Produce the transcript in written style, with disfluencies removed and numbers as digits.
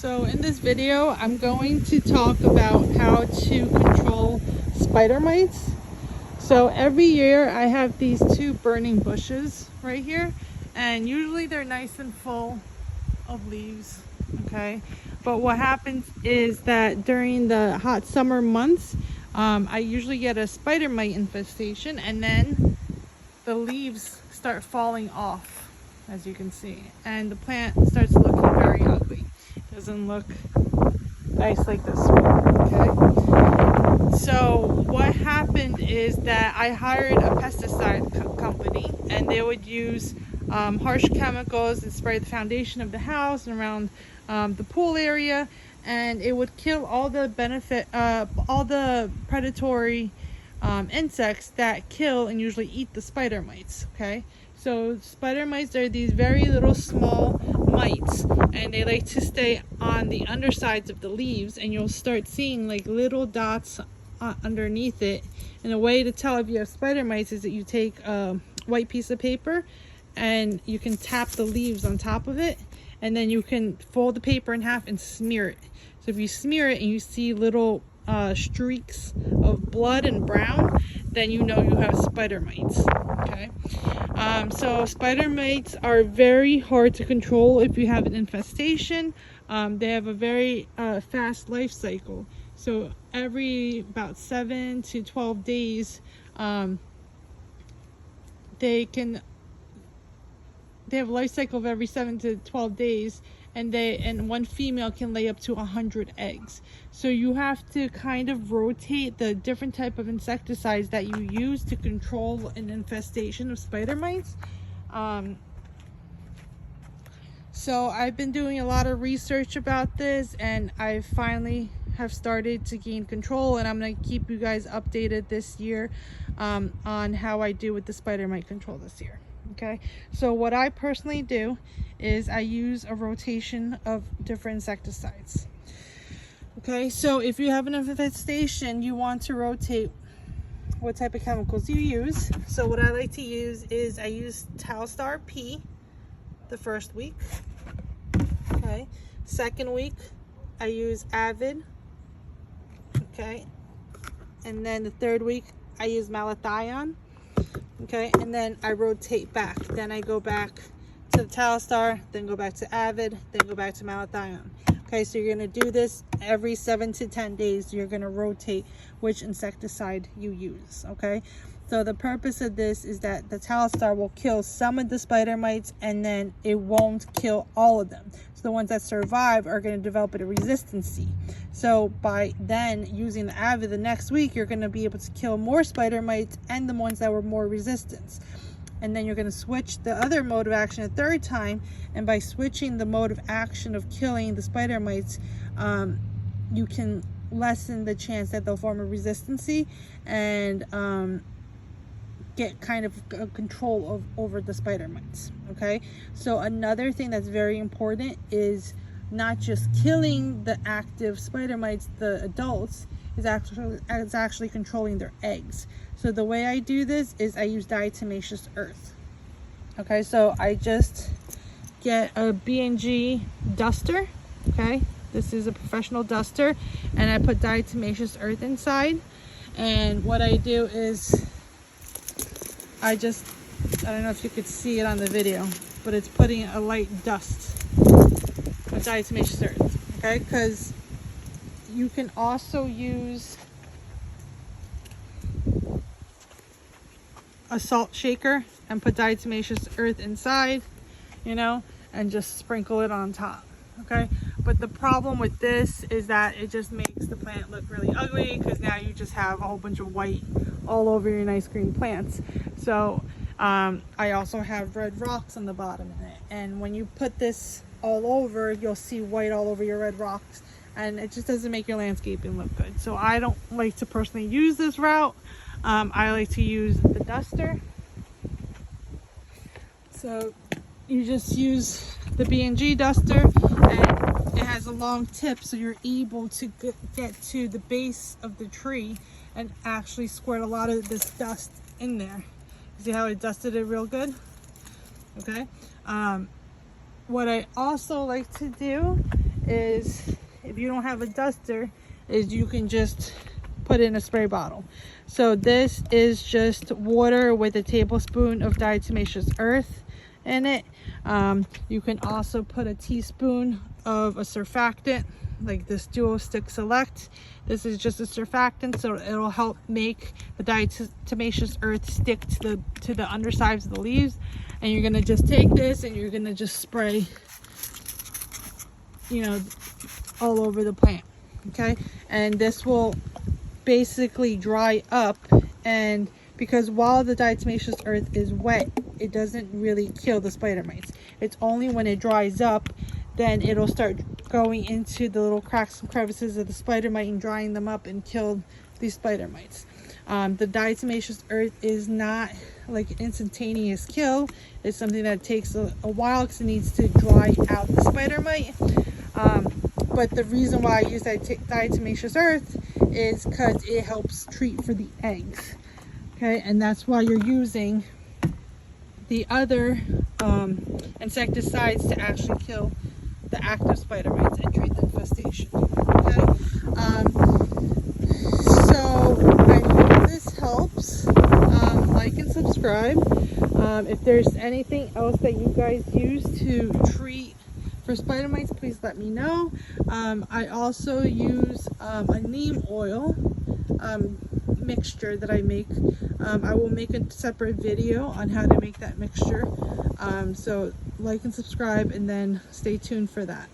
So in this video, I'm going to talk about how to control spider mites. So every year I have these two burning bushes right here, and usually they're nice and full of leaves, okay? But what happens is that during the hot summer months, I usually get a spider mite infestation, and then the leaves start falling off, as you can see, and the plant starts looking very ugly. It doesn't look nice like this one, okay? So what happened is that I hired a pesticide company, and they would use harsh chemicals and spray the foundation of the house and around the pool area, and it would kill all the predatory insects that kill and usually eat the spider mites. Okay, so spider mites are these very little small mites, and they like to stay on the undersides of the leaves, and you'll start seeing like little dots underneath it. And a way to tell if you have spider mites is that you take a white piece of paper and you can tap the leaves on top of it, and then you can fold the paper in half and smear it. So if you smear it and you see little streaks of blood and brown, then you know you have spider mites. Okay, so spider mites are very hard to control if you have an infestation. They have a very fast life cycle. So every about 7 to 12 days, they have a life cycle of every 7 to 12 days, and one female can lay up to 100 eggs. So you have to kind of rotate the different type of insecticides that you use to control an infestation of spider mites. So I've been doing a lot of research about this, and I finally have started to gain control, and I'm going to keep you guys updated this year on how I do with the spider mite control this year. Okay, so what I personally do is I use a rotation of different insecticides. Okay, so if you have an infestation, you want to rotate what type of chemicals you use. So what I like to use is I use Talstar P the first week. Okay, second week I use Avid. Okay, and then the third week I use Malathion. Okay, and then I rotate back. Then I go back to the Talstar, then go back to Avid, then go back to Malathion. Okay, so you're going to do this every 7 to 10 days. You're going to rotate which insecticide you use. Okay, so the purpose of this is that the Talstar will kill some of the spider mites, and then it won't kill all of them. So the ones that survive are going to develop a resistancy. So by then using the Avid the next week, you're going to be able to kill more spider mites and the ones that were more resistant. And then you're going to switch the other mode of action a third time, and by switching the mode of action of killing the spider mites, you can lessen the chance that they'll form a resistancy and get kind of control over the spider mites. Okay, so another thing that's very important is not just killing the active spider mites, the adults, is actually controlling their eggs. So the way I do this is I use Diatomaceous Earth. Okay, so I just get a B&G duster. Okay, this is a professional duster, and I put Diatomaceous Earth inside. And what I do is I don't know if you could see it on the video, but it's putting a light dust of Diatomaceous Earth. Okay, because you can also use a salt shaker and put Diatomaceous Earth inside, you know, and just sprinkle it on top. Okay, but the problem with this is that it just makes the plant look really ugly, because now you just have a whole bunch of white all over your nice green plants. So I also have red rocks on the bottom of it, and when you put this all over, you'll see white all over your red rocks, and it just doesn't make your landscaping look good. So I don't like to personally use this route. I like to use the duster. So you just use the B&G duster, and it has a long tip, so you're able to get to the base of the tree and actually squirt a lot of this dust in there. See how I dusted it real good? Okay. What I also like to do is, if you don't have a duster, is you can just put in a spray bottle. So this is just water with a tablespoon of Diatomaceous Earth in it. You can also put a teaspoon of a surfactant like this Duo Stick Select. This is just a surfactant, so it'll help make the Diatomaceous Earth stick to the undersides of the leaves. And you're gonna just take this and you're gonna just spray, you know, all over the plant. Okay, and this will basically dry up, and because while the Diatomaceous Earth is wet, it doesn't really kill the spider mites. It's only when it dries up, then it'll start going into the little cracks and crevices of the spider mite and drying them up and kill these spider mites. The Diatomaceous Earth is not like an instantaneous kill. It's something that takes a while because it needs to dry out the spider mite. But the reason why I use that Diatomaceous Earth is because it helps treat for the eggs. Okay, and that's why you're using the other insecticides to actually kill the active spider mites and treat the infestation. Okay, so I hope this helps. Like and subscribe. If there's anything else that you guys use to treat for spider mites, please let me know. I also use a neem oil mixture that I make. I will make a separate video on how to make that mixture. So like and subscribe, and then stay tuned for that.